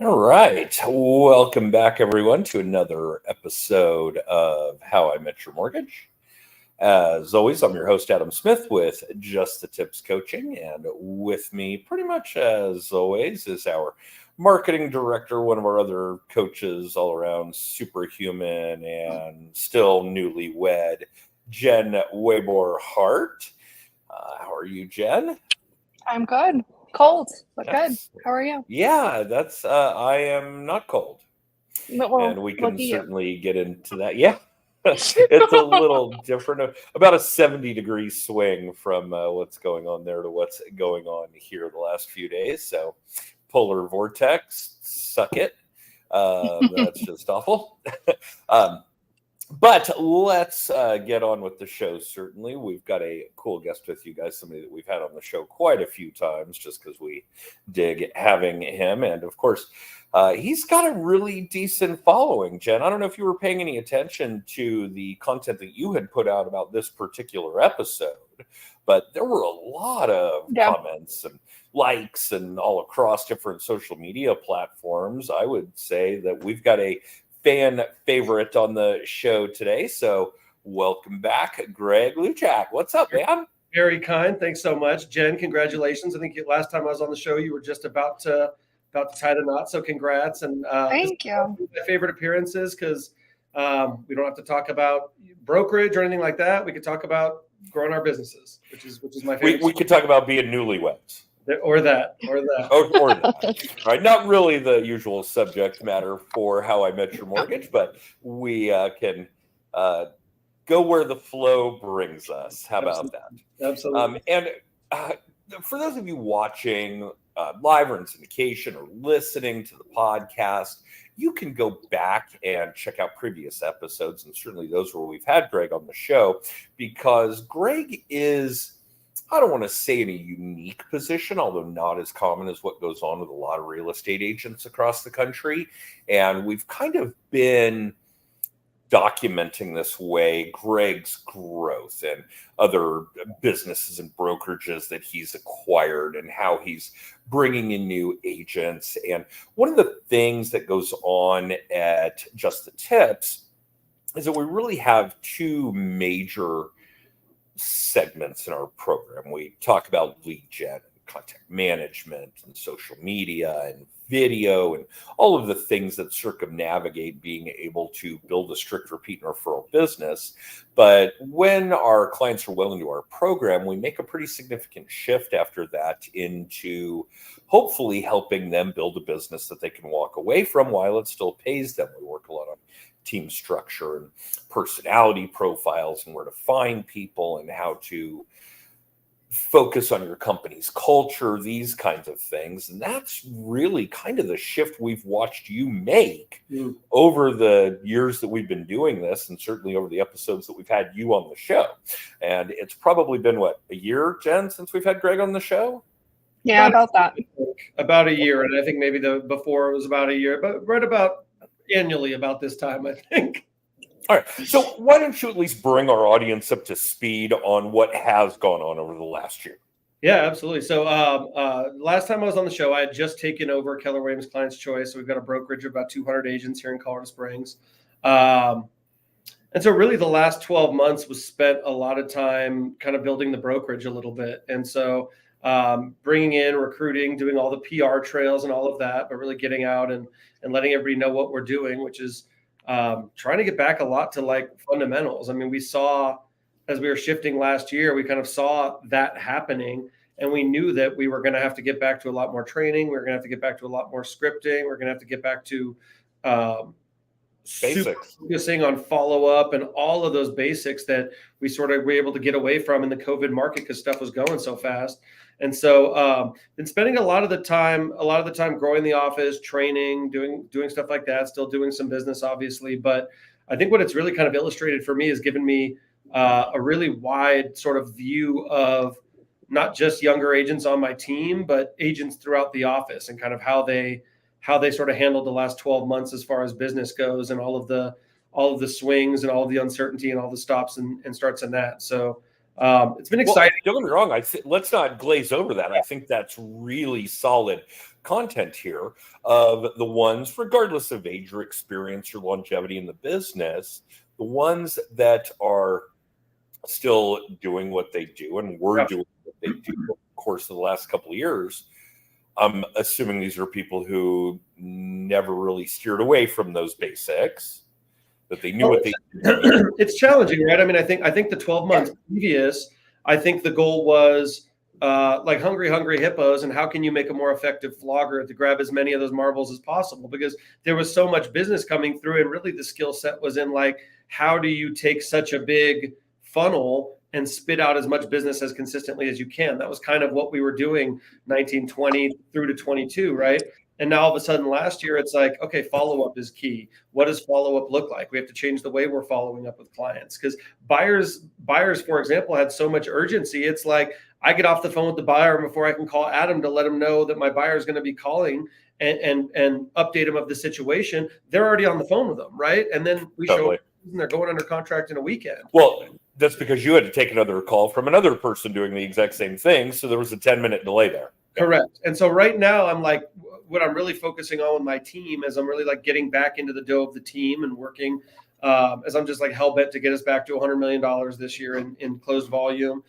All right. Welcome back, everyone, to another episode of How I Met Your Mortgage. As always, I'm your host, Adam Smith, with Just the Tips Coaching. And with me, pretty much as always, is our marketing director, one of our other coaches, all around superhuman and still newlywed, Jen Waybor Hart. How are you, Jen? I'm good. Cold, but good. Yes. How are you? Yeah, I am not cold. Well, And we look can at you. certainly get into that. Yeah, it's a little different, about a 70-degree swing from what's going on there to what's going on here the last few days. So, polar vortex, suck it. That's just awful. But let's get on with the show. Certainly, we've got a cool guest with you guys, somebody that we've had on the show quite a few times just because we dig having him. And of course, he's got a really decent following, Jen. I don't know if you were paying any attention to the content that you had put out about this particular episode, but there were a lot of comments and likes and all across different social media platforms. I would say that we've got a fan favorite on the show today. So welcome back, Greg Luchak. What's up, man? Very kind. Thanks so much. Jen, congratulations. I think last time I was on the show, you were just about to tie the knot. So congrats. And thank you. My favorite appearances because we don't have to talk about brokerage or anything like that. We could talk about growing our businesses, which is my favorite. We could talk about being newlyweds. Or that. Or that. All right. Not really the usual subject matter for How I Met Your Mortgage, but we can go where the flow brings us. How about that? Absolutely. And for those of you watching live or in syndication or listening to the podcast, you can go back and check out previous episodes, and certainly those where we've had Greg on the show, because Greg is, I don't want to say in a unique position, although not as common as what goes on with a lot of real estate agents across the country. And we've kind of been documenting this way Greg's growth and other businesses and brokerages that he's acquired and how he's bringing in new agents. And one of the things that goes on at Just the Tips is that we really have two major segments in our program. We talk about lead gen and contact management and social media and video and all of the things that circumnavigate being able to build a strict repeat and referral business. But when our clients are well into our program, we make a pretty significant shift after that into hopefully helping them build a business that they can walk away from while it still pays them. We work a lot on team structure and personality profiles and where to find people and how to focus on your company's culture, these kinds of things. And that's really kind of the shift we've watched you make over the years that we've been doing this, and certainly over the episodes that we've had you on the show. And it's probably been, what, a year, Jen, since we've had Greg on the show? Yeah, about that. About a year. And I think maybe before it was about a year, but right about annually about this time, I think. All right. So why don't you at least bring our audience up to speed on what has gone on over the last year? Yeah, absolutely. So last time I was on the show, I had just taken over Keller Williams Client's Choice. So we've got a brokerage of about 200 agents here in Colorado Springs. And so really the last 12 months was spent a lot of time kind of building the brokerage a little bit. And so bringing in, recruiting, doing all the PR trails and all of that, but really getting out and letting everybody know what we're doing, which is trying to get back a lot to like fundamentals. I mean, we saw as we were shifting last year, we kind of saw that happening, and we knew that we were going to have to get back to a lot more training. We were going to have to get back to a lot more scripting. We're going to have to get back to basics, focusing on follow-up and all of those basics that we sort of were able to get away from in the COVID market because stuff was going so fast. And so been spending a lot of the time growing the office, training, doing stuff like that, still doing some business, obviously. But I think what it's really kind of illustrated for me is given me a really wide sort of view of not just younger agents on my team, but agents throughout the office and kind of how they sort of handled the last 12 months as far as business goes and all of the swings and all of the uncertainty and all the stops and starts in that. So It's been Well, exciting. don't get me wrong. Let's not glaze over that. I think that's really solid content here of the ones, regardless of age or experience or longevity in the business, the ones that are still doing what they do and were doing what they do over the course of the last couple of years. I'm assuming these are people who never really steered away from those basics, that they knew what they did. It's challenging, right? I mean, I think the 12 months previous, I think the goal was like hungry hippos, and how can you make a more effective flogger to grab as many of those marbles as possible? Because there was so much business coming through, and really the skill set was in like, how do you take such a big funnel and spit out as much business as consistently as you can? That was kind of what we were doing 1920 through to 22, right? And now all of a sudden last year, it's like, okay, follow-up is key. What does follow-up look like? We have to change the way we're following up with clients, because buyers, for example, had so much urgency. It's like, I get off the phone with the buyer before I can call Adam to let him know that my buyer is going to be calling and update him of the situation. They're already on the phone with them, right? And then we show up and they're going under contract in a weekend. Well, that's because you had to take another call from another person doing the exact same thing. So there was a 10-minute delay there. Correct. And so right now I'm like, what I'm really focusing on with my team is I'm really like getting back into the dough of the team and working as I'm just like hell bent to get us back to $100 million this year in closed volume.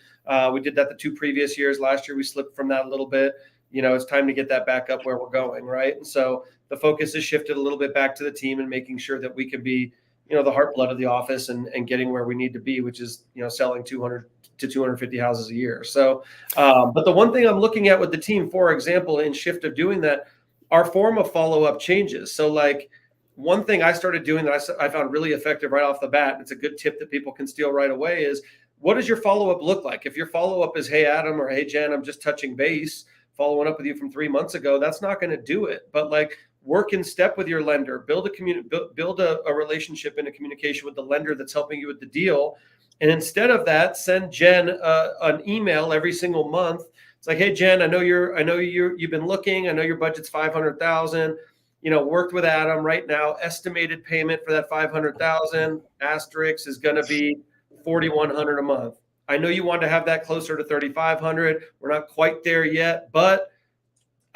We did that the 2 previous years. Last year, we slipped from that a little bit. You know, it's time to get that back up where we're going, right? And so the focus has shifted a little bit back to the team and making sure that we can be, you know, the heart blood of the office and getting where we need to be, which is, you know, selling 200 to 250 houses a year. So, but the one thing I'm looking at with the team, for example, in shift of doing that, our form of follow-up changes. So like one thing I started doing that I found really effective right off the bat, and it's a good tip that people can steal right away, is what does your follow-up look like? If your follow-up is, hey, Adam, or hey, Jen, I'm just touching base, following up with you from 3 months ago, that's not going to do it. But like work in step with your lender, build a relationship and a communication with the lender that's helping you with the deal. And instead of that, send Jen an email every single month. It's like, hey, Jen, I know you've been looking. I know your budget's 500,000. You know, worked with Adam right now. Estimated payment for that 500,000 asterisk is going to be 4,100 a month. I know you want to have that closer to 3,500. We're not quite there yet, but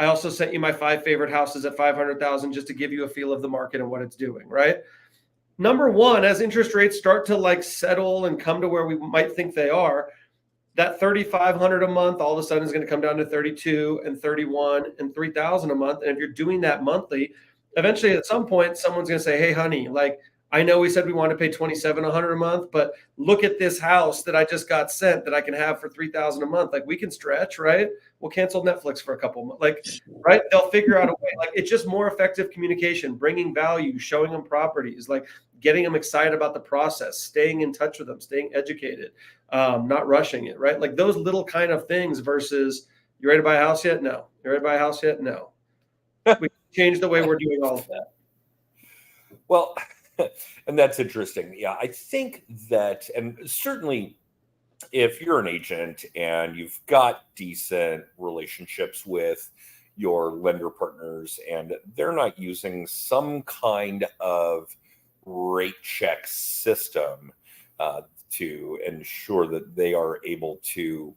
I also sent you my 5 favorite houses at 500,000 just to give you a feel of the market and what it's doing, right? Number one, as interest rates start to like settle and come to where we might think they are, that 3,500 a month all of a sudden is going to come down to 32 and 31 and 3,000 a month. And if you're doing that monthly, eventually at some point, someone's going to say, hey, honey, like, I know we said we want to pay $2,700 a month, but look at this house that I just got sent that I can have for $3,000 a month. Like we can stretch, right? We'll cancel Netflix for a couple months. Like, right? They'll figure out a way. Like it's just more effective communication, bringing value, showing them properties, like getting them excited about the process, staying in touch with them, staying educated, not rushing it, right? Like those little kind of things versus, you ready to buy a house yet? No. You ready to buy a house yet? No. We change the way we're doing all of that. Well, and that's interesting. Yeah, I think that, and certainly if you're an agent and you've got decent relationships with your lender partners and they're not using some kind of rate check system to ensure that they are able to,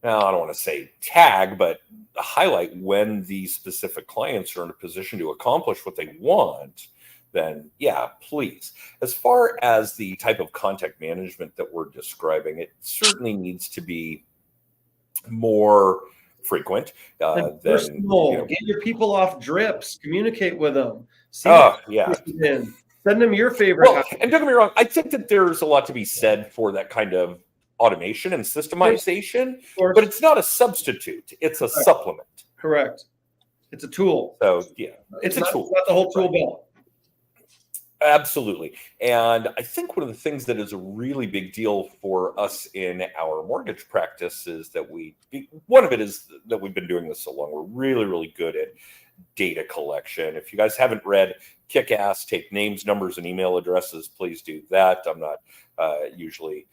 now I don't want to say tag, but highlight when these specific clients are in a position to accomplish what they want, then yeah, please. As far as the type of contact management that we're describing, it certainly needs to be more frequent. Personal. Get your people off drips. Communicate with them. Yeah. Send them your favorite. Well, and don't get me wrong, I think that there's a lot to be said for that kind of automation and systemization, but it's not a substitute. It's a supplement. Correct. It's a tool. So yeah, it's a tool. It's not the whole tool belt. Absolutely. And I think one of the things that is a really big deal for us in our mortgage practice is that one of it is that we've been doing this so long. We're really, really good at data collection. If you guys haven't read Kick Ass, Take Names, Numbers, and Email Addresses, please do that. I'm not usually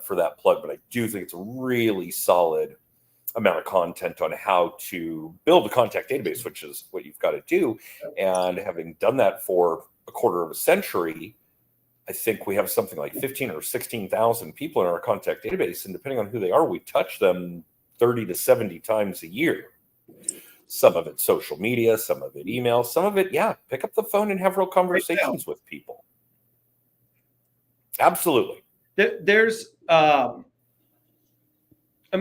for that plug, but I do think it's a really solid amount of content on how to build a contact database, which is what you've got to do. And having done that for a quarter of a century, I think we have something like 15 or 16,000 people in our contact database, and depending on who they are, we touch them 30 to 70 times a year. Some of it social media, some of it email, some of it, pick up the phone and have real conversations with people. Absolutely. There's,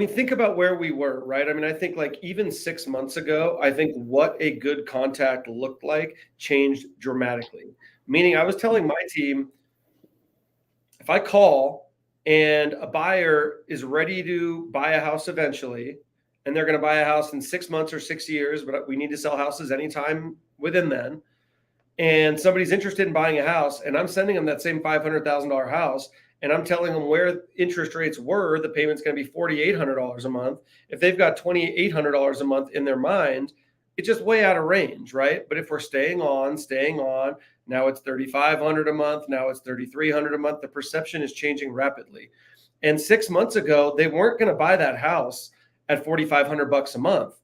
think about where we were, right? I think like even 6 months ago, I think what a good contact looked like changed dramatically. Meaning I was telling my team, if I call and a buyer is ready to buy a house eventually, and they're going to buy a house in 6 months or 6 years, but we need to sell houses anytime within then, and somebody's interested in buying a house, and I'm sending them that same $500,000 house, and I'm telling them where interest rates were, the payment's going to be $4,800 a month. If they've got $2,800 a month in their mind, it's just way out of range, right? But if we're staying on, now it's $3,500 a month, now it's $3,300 a month. The perception is changing rapidly. And 6 months ago, they weren't going to buy that house at $4,500 a month.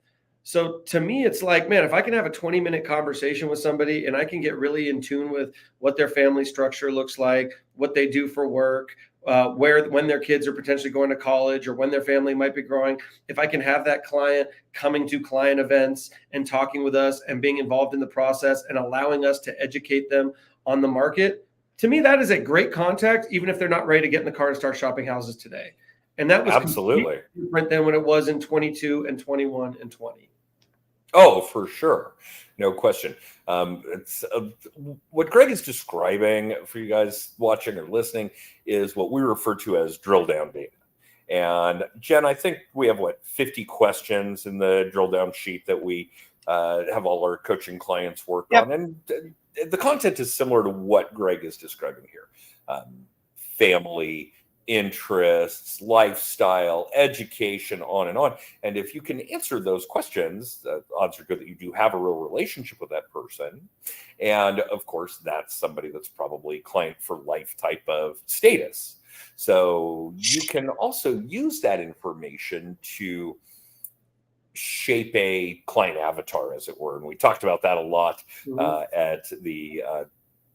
So to me, it's like, man, if I can have a 20-minute conversation with somebody and I can get really in tune with what their family structure looks like, what they do for work, when their kids are potentially going to college or when their family might be growing, if I can have that client coming to client events and talking with us and being involved in the process and allowing us to educate them on the market, to me, that is a great contact, even if they're not ready to get in the car and start shopping houses today. And that was absolutely different than when it was in 22 and 21 and 20. Oh, for sure. No question. It's what Greg is describing for you guys watching or listening is what we refer to as drill down data. And Jen, I think we have 50 questions in the drill down sheet that we have all our coaching clients work on. And the content is similar to what Greg is describing here. Family, interests, lifestyle, education, on and on. And if you can answer those questions, the odds are good that you do have a real relationship with that person. And of course, that's somebody that's probably client for life type of status. So you can also use that information to shape a client avatar, as it were. And we talked about that a lot at the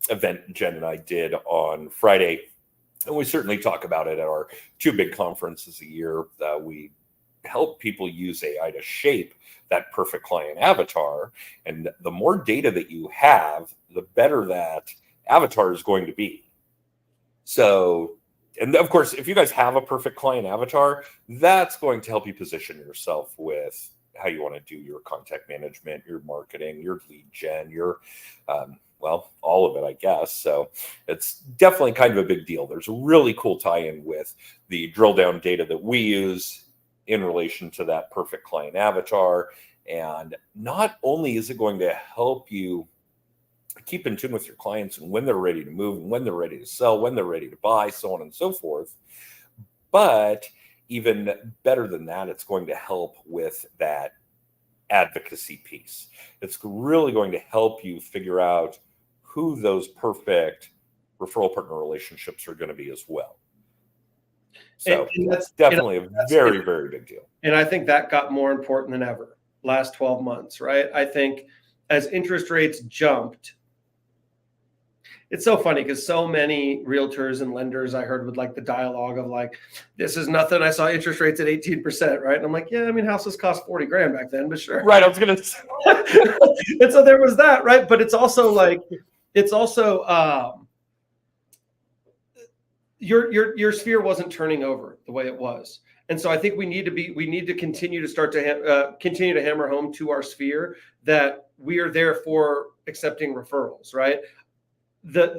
event Jen and I did on Friday. And we certainly talk about it at our two big conferences a year. We help people use AI to shape that perfect client avatar. And the more data that you have, the better that avatar is going to be. So, and of course, if you guys have a perfect client avatar, that's going to help you position yourself with how you want to do your contact management, your marketing, your lead gen, your all of it, I guess. So it's definitely kind of a big deal. There's a really cool tie-in with the drill down data that we use in relation to that perfect client avatar. And not only is it going to help you keep in tune with your clients and when they're ready to move and when they're ready to sell, when they're ready to buy, so on and so forth, but even better than that, it's going to help with that advocacy piece. It's really going to help you figure out who those perfect referral partner relationships are going to be as well. So and that's definitely a very, very big deal. And I think that got more important than ever last 12 months, right? I think as interest rates jumped, it's so funny because so many realtors and lenders I heard with the dialogue of this is nothing. I saw interest rates at 18%, right? And I'm like, yeah, houses cost 40 grand back then, but sure. Right. I was going to say. And so there was that, right? But it's also your sphere wasn't turning over the way it was. And so I think we need to continue to start to continue to hammer home to our sphere that we are there for accepting referrals, right?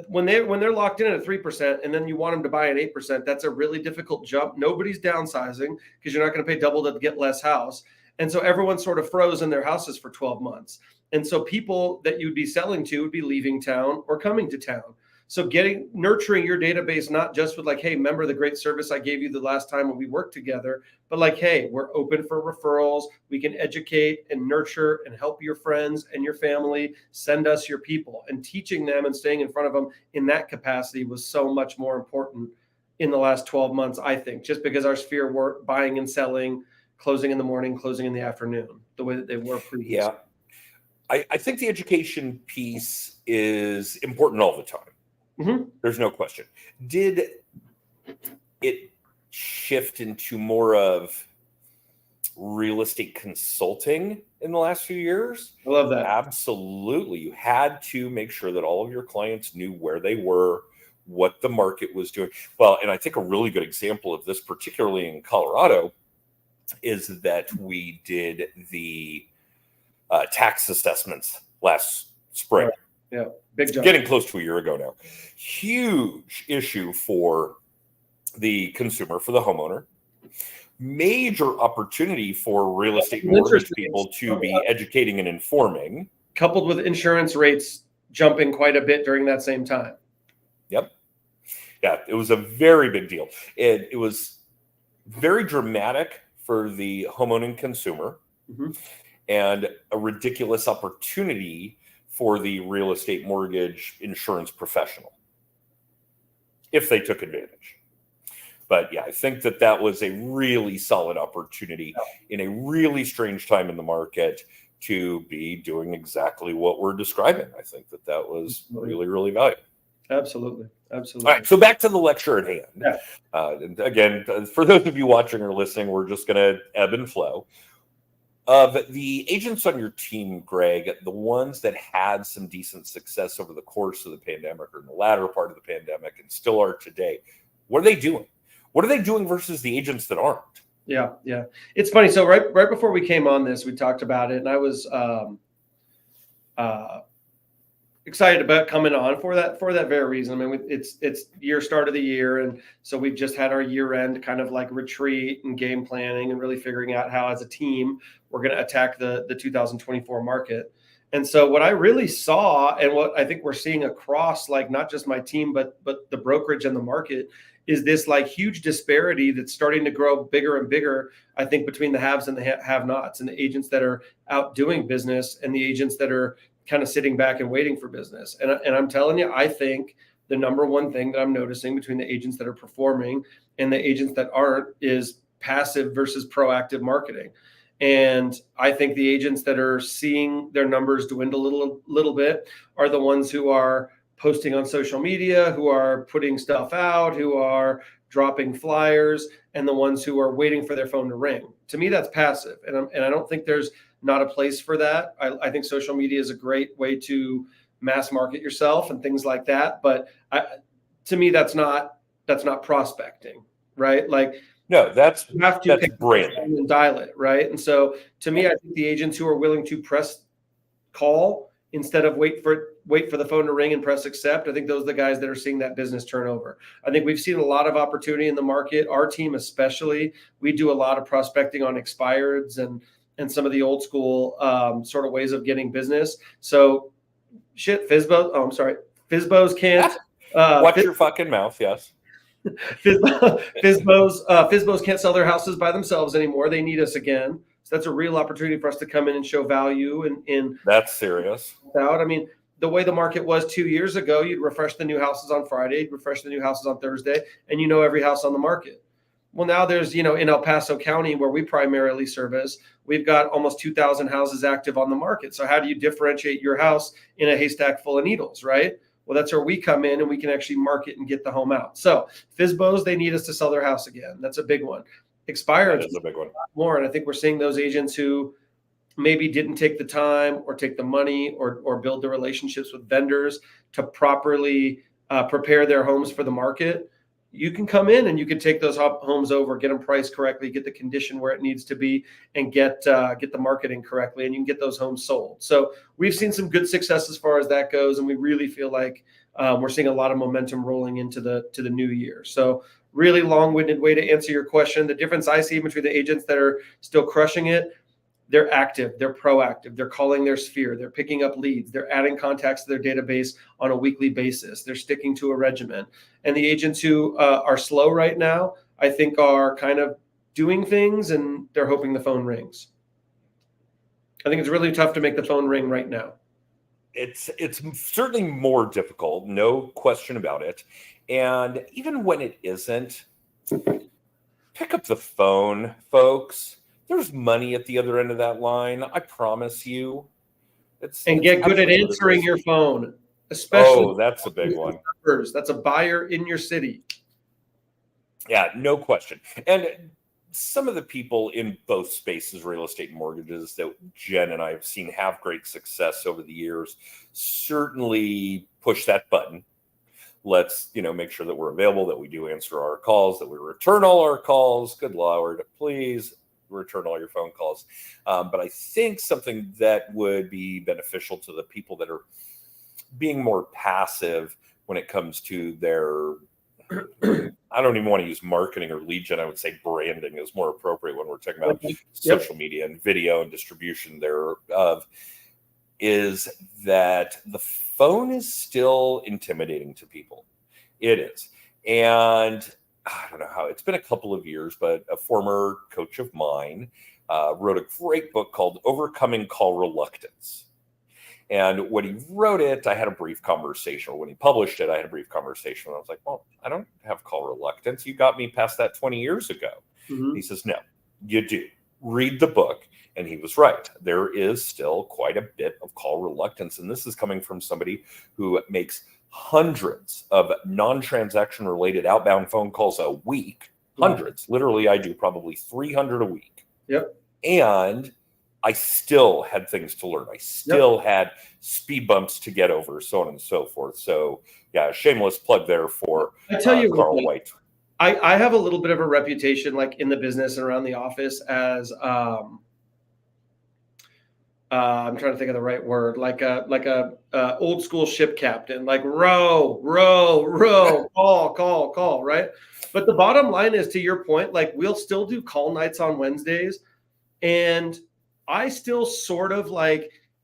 When they're locked in at 3% and then you want them to buy at 8%, that's a really difficult jump. Nobody's downsizing because you're not going to pay double to get less house. And so everyone's sort of froze in their houses for 12 months. And so people that you'd be selling to would be leaving town or coming to town. So nurturing your database, not just with hey, remember the great service I gave you the last time when we worked together, but hey, we're open for referrals. We can educate and nurture and help your friends and your family. Send us your people. And teaching them and staying in front of them in that capacity was so much more important in the last 12 months, I think, just because our sphere were buying and selling, closing in the morning, closing in the afternoon, the way that they were previously. Yeah. I think the education piece is important all the time. Mhm. There's no question. Did it shift into more of real estate consulting in the last few years? I love that. Absolutely. You had to make sure that all of your clients knew where they were, what the market was doing. Well, and I think a really good example of this, particularly in Colorado, is that we did the tax assessments last spring. Yeah, big job. Getting close to a year ago now. Huge issue for the consumer, for the homeowner. Major opportunity for real estate mortgage people to be educating and informing. Coupled with insurance rates jumping quite a bit during that same time. Yep. Yeah, it was a very big deal. It was very dramatic for the homeowning consumer, Mhm. and a ridiculous opportunity for the real estate mortgage insurance professional if they took advantage. But yeah, I think that was a really solid opportunity in a really strange time in the market to be doing exactly what we're describing. I think that was really, really valuable. Absolutely. Absolutely. All right, so back to the lecture at hand. Yeah. And again, for those of you watching or listening, we're just going to ebb and flow. Of the agents on your team, Greg, the ones that had some decent success over the course of the pandemic or in the latter part of the pandemic and still are today, what are they doing? What are they doing versus the agents that aren't? Yeah. It's funny. So right before we came on this, we talked about it, and I was excited about coming on for that very reason. I mean, it's year start of the year, and so we've just had our year end kind of like retreat and game planning and really figuring out how as a team we're going to attack the 2024 market. And so what I really saw, and what I think we're seeing across like not just my team but the brokerage and the market, is this like huge disparity that's starting to grow bigger and bigger, I think, between the haves and the have-nots, and the agents that are out doing business and the agents that are kind of sitting back and waiting for business. And I'm telling you, I think the number one thing that I'm noticing between the agents that are performing and the agents that aren't is passive versus proactive marketing. And I think the agents that are seeing their numbers dwindle a little bit are the ones who are posting on social media, who are putting stuff out, who are dropping flyers, and the ones who are waiting for their phone to ring. To me, that's passive. And I don't think there's not a place for that. I think social media is a great way to mass market yourself and things like that. But to me, that's not prospecting, right? Like, no, that's branding and dial it, right? And so to me, I think the agents who are willing to press call instead of wait for the phone to ring and press accept, I think those are the guys that are seeing that business turnover. I think we've seen a lot of opportunity in the market. Our team especially, we do a lot of prospecting on expireds and some of the old school sort of ways of getting business. So FSBOs can't. Watch your fucking mouth, yes. FSBOs can't sell their houses by themselves anymore. They need us again. So that's a real opportunity for us to come in and show value. And that's serious. I mean, the way the market was 2 years ago, you'd refresh the new houses on Friday, you'd refresh the new houses on Thursday, and every house on the market. Well, now there's, in El Paso County, where we primarily service, we've got almost 2,000 houses active on the market. So how do you differentiate your house in a haystack full of needles, right? Well, that's where we come in and we can actually market and get the home out. So FSBOs, they need us to sell their house again. That's a big one. Expired is a big one. More. And I think we're seeing those agents who maybe didn't take the time or take the money or build the relationships with vendors to properly prepare their homes for the market. You can come in and you can take those homes over, get them priced correctly, get the condition where it needs to be, and get the marketing correctly, and you can get those homes sold. So we've seen some good success as far as that goes, and we really feel like we're seeing a lot of momentum rolling into the new year. So really long-winded way to answer your question. The difference I see between the agents that are still crushing it, they're active, they're proactive, they're calling their sphere, they're picking up leads, they're adding contacts to their database on a weekly basis, they're sticking to a regimen. And the agents who are slow right now, I think, are kind of doing things and they're hoping the phone rings. I think it's really tough to make the phone ring right now. It's certainly more difficult, no question about it. And even when it isn't, pick up the phone, folks. There's money at the other end of that line. I promise you. And get good at answering your phone. especially Oh, that's a big one. that's a buyer in your city. Yeah, no question. And some of the people in both spaces, real estate and mortgages, that Jen and I have seen have great success over the years, certainly push that button. Let's, make sure that we're available, that we do answer our calls, that we return all our calls. Good Lord, please return all your phone calls. But I think something that would be beneficial to the people that are being more passive when it comes to their, I don't even want to use marketing or lead gen. I would say branding is more appropriate when we're talking about social media and video and distribution thereof, is that the phone is still intimidating to people. It is. And I don't know how, it's been a couple of years, but a former coach of mine wrote a great book called Overcoming Call Reluctance. And when he wrote it, I had a brief conversation. Or when he published it, I had a brief conversation. And I was like, well, I don't have call reluctance. You got me past that 20 years ago. Mm-hmm. He says, no, you do. Read the book. And he was right. There is still quite a bit of call reluctance. And this is coming from somebody who makes hundreds of non-transaction related outbound phone calls a week. Hundreds. Literally, I do probably 300 a week. Yep. And I still had things to learn. I still had speed bumps to get over, so on and so forth. So, yeah, shameless plug there for Carl White. I have a little bit of a reputation, like in the business and around the office, as I'm trying to think of the right word, like a old school ship captain, like row, call, right? But the bottom line is, to your point, like we'll still do call nights on Wednesdays, and I still sort of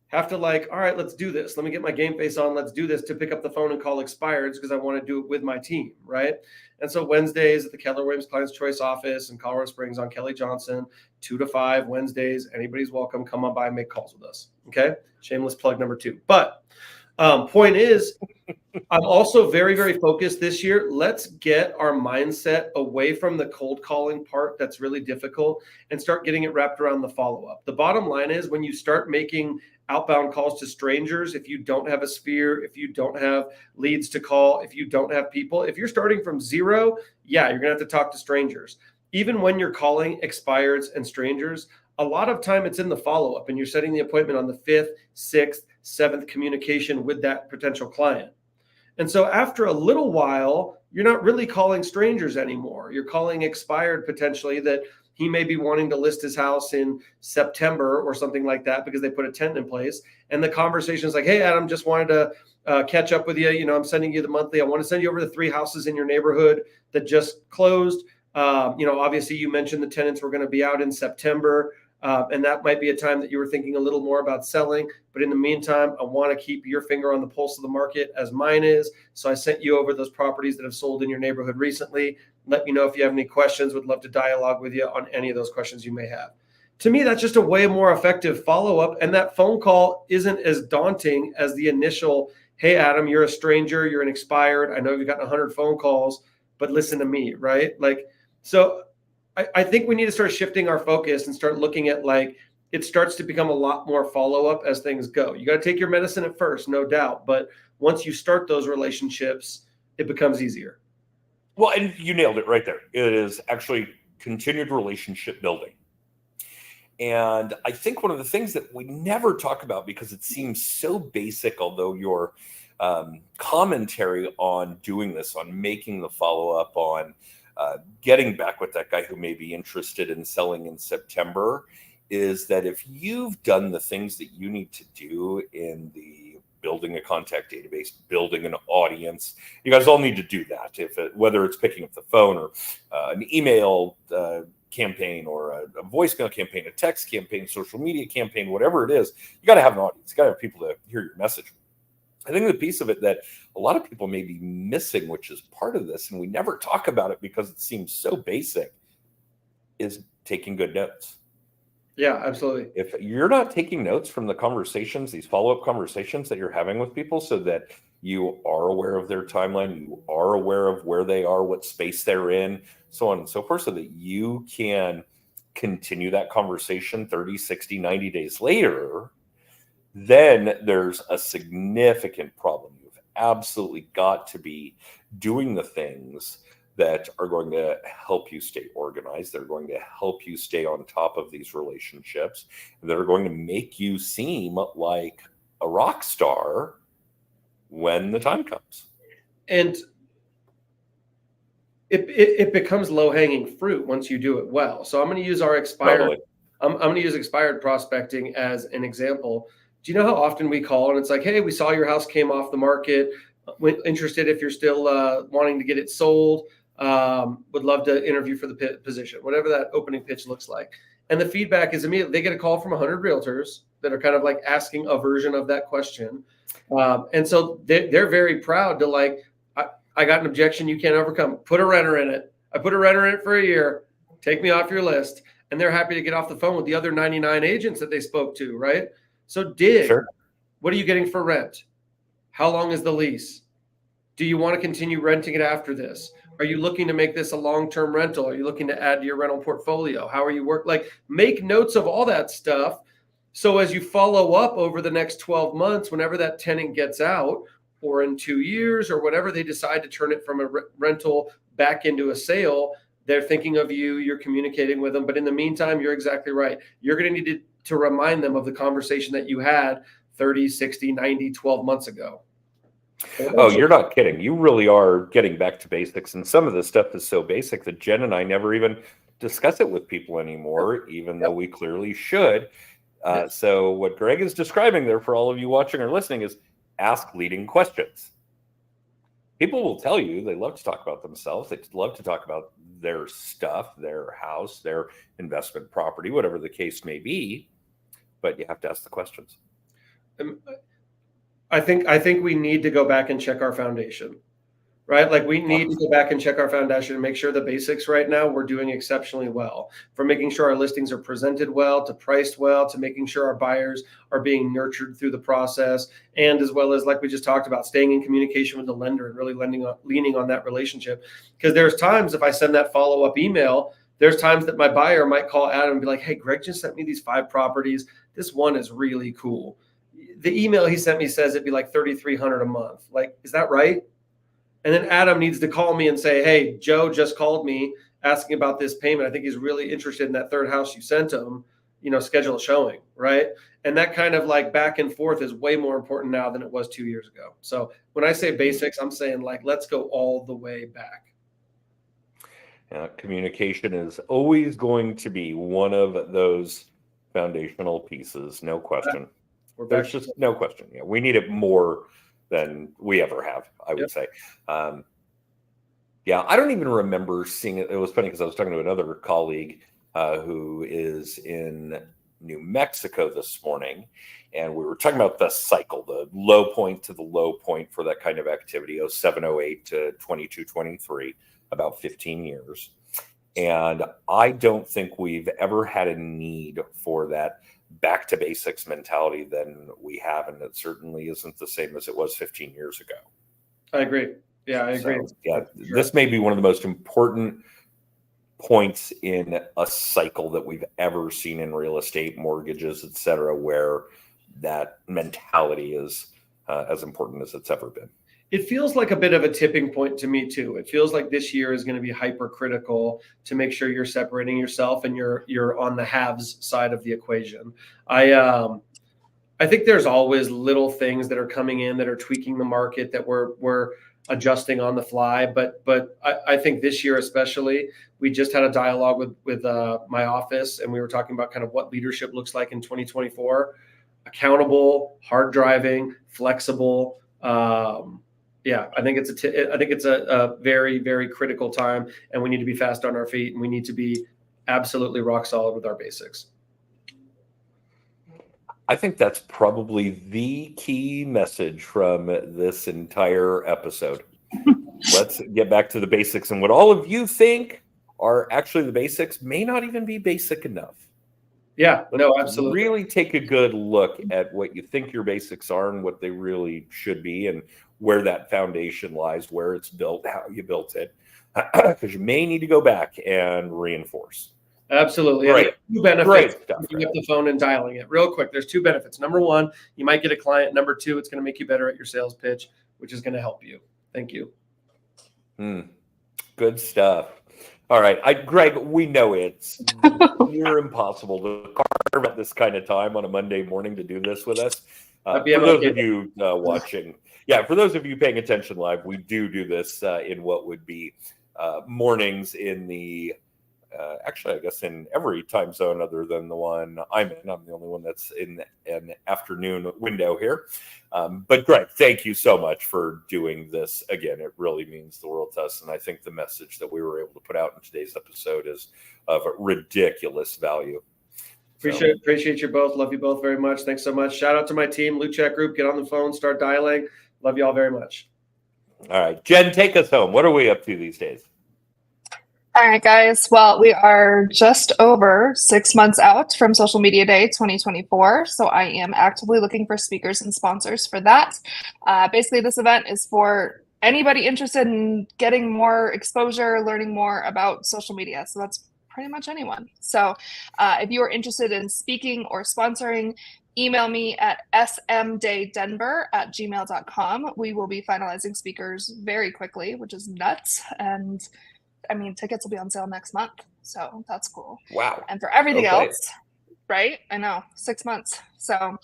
have to all right, let's do this. Let me get my game face on. Let's do this, to pick up the phone and call expireds, because I want to do it with my team, right? And so Wednesdays at the Keller Williams Clients Choice office in Colorado Springs on Kelly Johnson, 2 to 5 Wednesdays. Anybody's welcome. Come on by and make calls with us. Okay. Shameless plug number 2. But point is, I'm also very, very focused this year. Let's get our mindset away from the cold calling part that's really difficult and start getting it wrapped around the follow-up. The bottom line is, when you start making outbound calls to strangers, if you don't have a sphere, if you don't have leads to call, if you don't have people, if you're starting from zero, yeah, you're going to have to talk to strangers. Even when you're calling expireds and strangers, a lot of time it's in the follow-up, and you're setting the appointment on the 5th, 6th, 7th communication with that potential client. And so after a little while, you're not really calling strangers anymore. You're calling expired potentially that he may be wanting to list his house in September or something like that, because they put a tent in place. And the conversation is like, hey, Adam, just wanted to catch up with you. I'm sending you the monthly. I want to send you over the 3 houses in your neighborhood that just closed. Obviously you mentioned the tenants were going to be out in September. And that might be a time that you were thinking a little more about selling. But in the meantime, I want to keep your finger on the pulse of the market as mine is. So I sent you over those properties that have sold in your neighborhood recently. Let me know if you have any questions. Would love to dialogue with you on any of those questions you may have. To me, that's just a way more effective follow-up. And that phone call isn't as daunting as the initial, hey, Adam, you're a stranger, you're an expired. I know you've gotten 100 phone calls, but listen to me, right? So I think we need to start shifting our focus and start looking at it starts to become a lot more follow-up as things go. You got to take your medicine at first, no doubt. But once you start those relationships, it becomes easier. Well, and you nailed it right there. It is actually continued relationship building. And I think one of the things that we never talk about, because it seems so basic, although your commentary on doing this, on making the follow-up, on getting back with that guy who may be interested in selling in September, is that if you've done the things that you need to do in the building a contact database, building an audience, you guys all need to do that. Whether it's picking up the phone or an email campaign or a voicemail campaign, a text campaign, social media campaign, whatever it is, you got to have an audience. You got to have people to hear your message. I think the piece of it that a lot of people may be missing, which is part of this, and we never talk about it because it seems so basic, is taking good notes. Yeah, absolutely. If you're not taking notes from the conversations, these follow-up conversations that you're having with people, so that you are aware of their timeline, you are aware of where they are, what space they're in, so on and so forth, so that you can continue that conversation 30, 60, 90 days later, then there's a significant problem. You've absolutely got to be doing the things that are going to help you stay organized. They're going to help you stay on top of these relationships that are going to make you seem like a rock star when the time comes. And it becomes low-hanging fruit once you do it well. So I'm going to use our expired. Totally. I'm going to use expired prospecting as an example. Do you know how often we call and it's like, hey, we saw your house came off the market. Interested if you're still wanting to get it sold. Would love to interview for the position, whatever that opening pitch looks like. And the feedback is immediate. They get a call from 100 realtors that are kind of like asking a version of that question. And so they're very proud to like, I got an objection you can't overcome. Put a renter in it. I put a renter in it for a year. Take me off your list. And they're happy to get off the phone with the other 99 agents that they spoke to, right? So dig. Sure. What are you getting for rent? How long is the lease? Do you want to continue renting it after this? Are you looking to make this a long-term rental? Are you looking to add to your rental portfolio? How are you like make notes of all that stuff. So as you follow up over the next 12 months, whenever that tenant gets out or in 2 years or whatever, they decide to turn it from a rental back into a sale, they're thinking of you, you're communicating with them. But in the meantime, you're exactly right. You're going to need to remind them of the conversation that you had 30, 60, 90, 12 months ago. Oh, you're not kidding. You really are getting back to basics. And some of this stuff is so basic that Jen and I never even discuss it with people anymore, even though we clearly should. So what Greg is describing there for all of you watching or listening is ask leading questions. People will tell you they love to talk about themselves. They love to talk about their stuff, their house, their investment property, whatever the case may be. But you have to ask the questions. I think we need to go back and check our foundation, right? Like we need to go back and check our foundation and make sure the basics right now we're doing exceptionally well, from making sure our listings are presented well, to priced well, to making sure our buyers are being nurtured through the process, and as well as like we just talked about, staying in communication with the lender and really leaning on that relationship. Because there's times if I send that follow-up email, there's times that my buyer might call Adam and be like, hey, Greg just sent me these 5 properties. This one is really cool. The email he sent me says it'd be like $3,300 a month. Like, is that right? And then Adam needs to call me and say, hey, Joe just called me asking about this payment. I think he's really interested in that third house you sent him, schedule a showing, right? And that kind of like back and forth is way more important now than it was 2 years ago. So when I say basics, I'm saying like, let's go all the way back. Communication is always going to be one of those foundational pieces, no question. There's just no question. Yeah, we need it more than we ever have, I would say. I don't even remember seeing it. It was funny because I was talking to another colleague who is in New Mexico this morning, and we were talking about the cycle, the low point to the low point for that kind of activity, 07, 08 to 22, 23, about 15 years. And I don't think we've ever had a need for that back to basics mentality than we have, and it certainly isn't the same as it was 15 years ago. I agree. Yeah, I agree. So, this may be one of the most important points in a cycle that we've ever seen in real estate, mortgages, et cetera, where that mentality is as important as it's ever been. It feels like a bit of a tipping point to me too. It feels like this year is going to be hypercritical to make sure you're separating yourself and you're on the haves side of the equation. I think there's always little things that are coming in that are tweaking the market that we're adjusting on the fly. But I think this year especially, we just had a dialogue with my office, and we were talking about kind of what leadership looks like in 2024. Accountable, hard driving, flexible. I think it's a very, very critical time, and we need to be fast on our feet, and we need to be absolutely rock solid with our basics. I think that's probably the key message from this entire episode. Let's get back to the basics, and what all of you think are actually the basics may not even be basic enough. Yeah, no, absolutely. Really take a good look at what you think your basics are and what they really should be, and where that foundation lies, where it's built, how you built it, because you may need to go back and reinforce. Absolutely. Great. Two benefits. Great stuff, picking up the phone and dialing it real quick. There's 2 benefits. Number 1, you might get a client. Number 2, it's going to make you better at your sales pitch, which is going to help you. Thank you. Good stuff. All right, Greg, we know it's near impossible to carve out this kind of time on a Monday morning to do this with us. For those of you watching, for those of you paying attention live, we do this in what would be mornings in the actually, I guess in every time zone other than the one I'm in. I'm the only one that's in an afternoon window here. But Greg, thank you so much for doing this again. It really means the world to us. And I think the message that we were able to put out in today's episode is of ridiculous value. Appreciate you both. Love you both very much. Thanks so much. Shout out to my team, Loot Chat Group. Get on the phone, start dialing. Love you all very much. All right, Jen, take us home. What are we up to these days? All right, guys. Well, we are just over 6 months out from Social Media Day 2024. So I am actively looking for speakers and sponsors for that. Basically, this event is for anybody interested in getting more exposure, learning more about social media. So that's pretty much anyone. So if you are interested in speaking or sponsoring, email me at smdaydenver@gmail.com. We will be finalizing speakers very quickly, which is nuts. And I mean, tickets will be on sale next month. So that's cool. Wow. And for everything else, right? I know, 6 months. So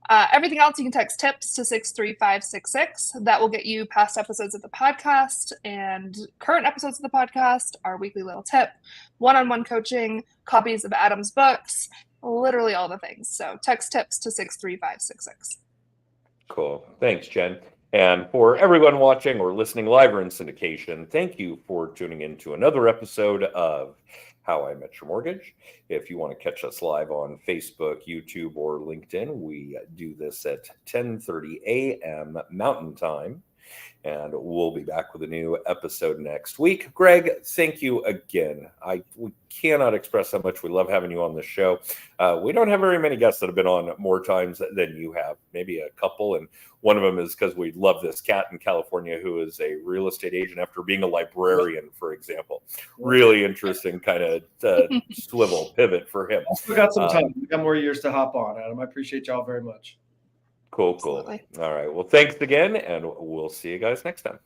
everything else, you can text TIPS to 63566. That will get you past episodes of the podcast and current episodes of the podcast, our weekly little tip, one-on-one coaching, copies of Adam's books, literally all the things. So text TIPS to 63566. Cool. Thanks, Jen. And for everyone watching or listening live or in syndication, thank you for tuning in to another episode of How I Met Your Mortgage. If you want to catch us live on Facebook, YouTube, or LinkedIn, we do this at 10:30 a.m. Mountain Time. And we'll be back with a new episode next week. Greg, thank you again. We cannot express how much we love having you on the show. We don't have very many guests that have been on more times than you have, maybe a couple. And one of them is because we love this cat in California who is a real estate agent after being a librarian, for example. Really interesting kind of swivel pivot for him. We got some time. We got more years to hop on, Adam. I appreciate y'all very much. Cool. Absolutely. All right. Well, thanks again, and we'll see you guys next time.